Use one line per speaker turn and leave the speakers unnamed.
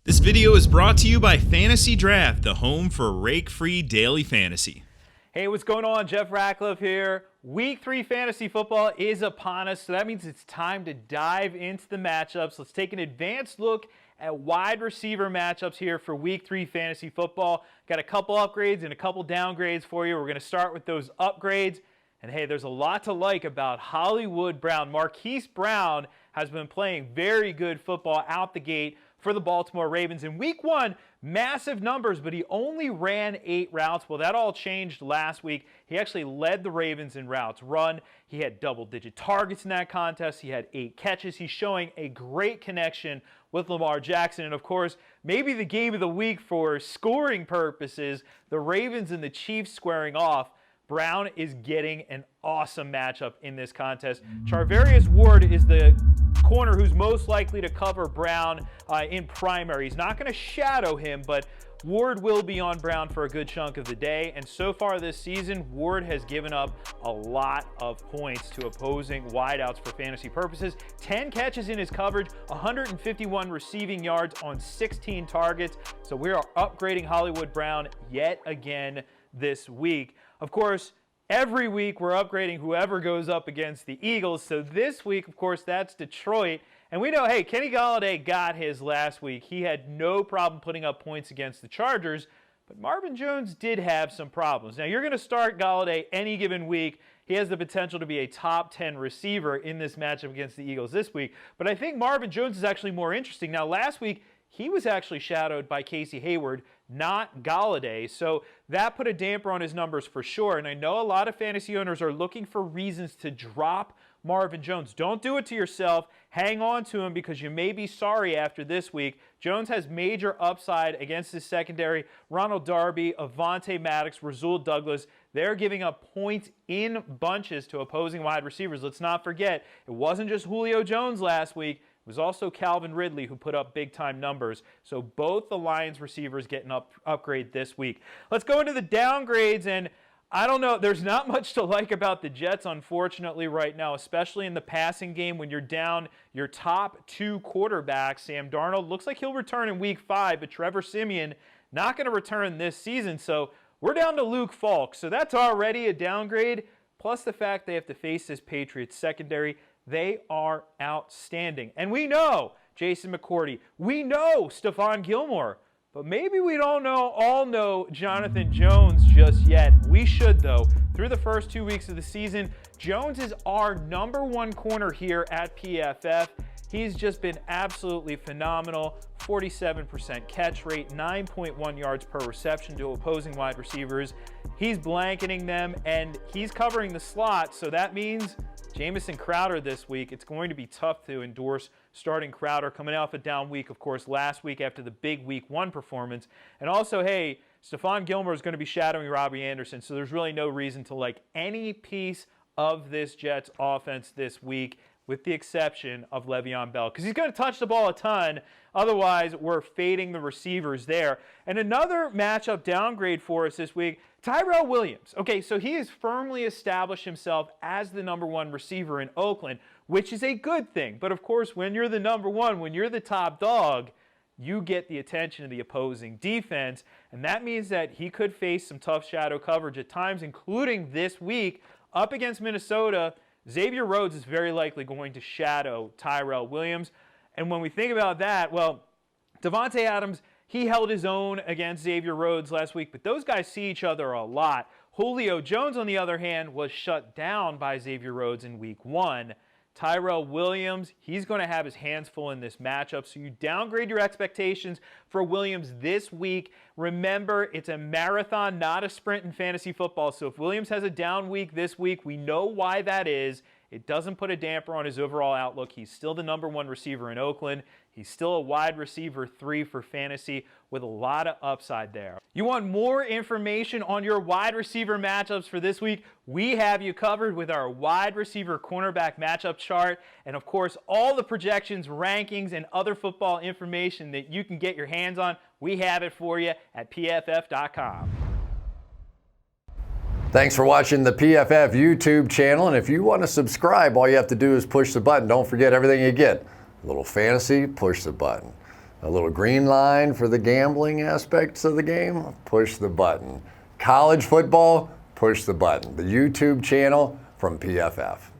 This video is brought to you by Fantasy Draft, the home for rake-free daily fantasy.
Hey, what's going on? Jeff Ratcliffe here. Week 3 fantasy football is upon us, so that means it's time to dive into the matchups. Let's take an advanced look at wide receiver matchups here for Week 3 fantasy football. Got a couple upgrades and a couple downgrades for you. We're going to start with those upgrades. And hey, there's a lot to like about Hollywood Brown. Marquise Brown has been playing very good football out the gate for the Baltimore Ravens. In Week 1, massive numbers, but he only ran 8 routes. Well, that all changed last week. He actually led the Ravens in routes run. He had double-digit targets in that contest. He had 8 catches. He's showing a great connection with Lamar Jackson. And, of course, maybe the game of the week for scoring purposes, the Ravens and the Chiefs squaring off. Brown is getting an awesome matchup in this contest. Charvarius Ward is the corner who's most likely to cover Brown in primary. He's not going to shadow him, but Ward will be on Brown for a good chunk of the day. And so far this season, Ward has given up a lot of points to opposing wideouts for fantasy purposes. 10 catches in his coverage, 151 receiving yards on 16 targets. So we are upgrading Hollywood Brown yet again this week. Of course, every week we're upgrading whoever goes up against the Eagles. So this week, of course, that's Detroit. And we know, hey, Kenny Golladay got his last week. He had no problem putting up points against the Chargers. But Marvin Jones did have some problems. Now, you're going to start Golladay any given week. He has the potential to be a top 10 receiver in this matchup against the Eagles this week. But I think Marvin Jones is actually more interesting. Now, last week, he was actually shadowed by Casey Hayward, not Golladay. So that put a damper on his numbers for sure. And I know a lot of fantasy owners are looking for reasons to drop Marvin Jones. Don't do it to yourself. Hang on to him because you may be sorry after this week. Jones has major upside against his secondary. Ronald Darby, Avonte Maddox, Rasul Douglas, they're giving up points in bunches to opposing wide receivers. Let's not forget, it wasn't just Julio Jones last week. It was also Calvin Ridley who put up big-time numbers. So both the Lions receivers get an upgrade this week. Let's go into the downgrades, and I don't know. There's not much to like about the Jets, unfortunately, right now, especially in the passing game when you're down your top 2 quarterbacks. Sam Darnold looks like he'll return in Week 5, but Trevor Siemian not going to return this season. So we're down to Luke Falk. So that's already a downgrade, plus the fact they have to face this Patriots secondary. They are outstanding. And we know Jason McCourty. We know Stephon Gilmore. But maybe we don't all know Jonathan Jones just yet. We should, though. Through the first 2 weeks of the season, Jones is our #1 corner here at PFF. He's just been absolutely phenomenal. 47% catch rate, 9.1 yards per reception to opposing wide receivers. He's blanketing them, and he's covering the slot, so that means Jamison Crowder this week. It's going to be tough to endorse starting Crowder coming off a down week, of course, last week after the big Week 1 performance. And also, hey, Stephon Gilmore is going to be shadowing Robbie Anderson, so there's really no reason to like any piece of this Jets offense this week, with the exception of Le'Veon Bell, because he's going to touch the ball a ton. Otherwise, we're fading the receivers there. And another matchup downgrade for us this week, Tyrell Williams. Okay, so he has firmly established himself as the #1 receiver in Oakland, which is a good thing. But, of course, when you're the #1, when you're the top dog, you get the attention of the opposing defense. And that means that he could face some tough shadow coverage at times, including this week up against Minnesota. Xavier Rhodes is very likely going to shadow Tyrell Williams. And when we think about that, well, Devontae Adams, he held his own against Xavier Rhodes last week, but those guys see each other a lot. Julio Jones, on the other hand, was shut down by Xavier Rhodes in Week 1. Tyrell Williams, he's going to have his hands full in this matchup, so you downgrade your expectations for Williams this week. Remember, it's a marathon, not a sprint in fantasy football, so if Williams has a down week this week, we know why that is. It doesn't put a damper on his overall outlook. He's still the #1 receiver in Oakland. He's still a wide receiver 3 for fantasy with a lot of upside there. You want more information on your wide receiver matchups for this week? We have you covered with our wide receiver cornerback matchup chart. And of course, all the projections, rankings, and other football information that you can get your hands on, we have it for you at PFF.com.
Thanks for watching the PFF YouTube channel. And if you want to subscribe, all you have to do is push the button. Don't forget everything you get. A little fantasy, push the button. a little green line for the gambling aspects of the game, push the button. College football, push the button. The YouTube channel from PFF.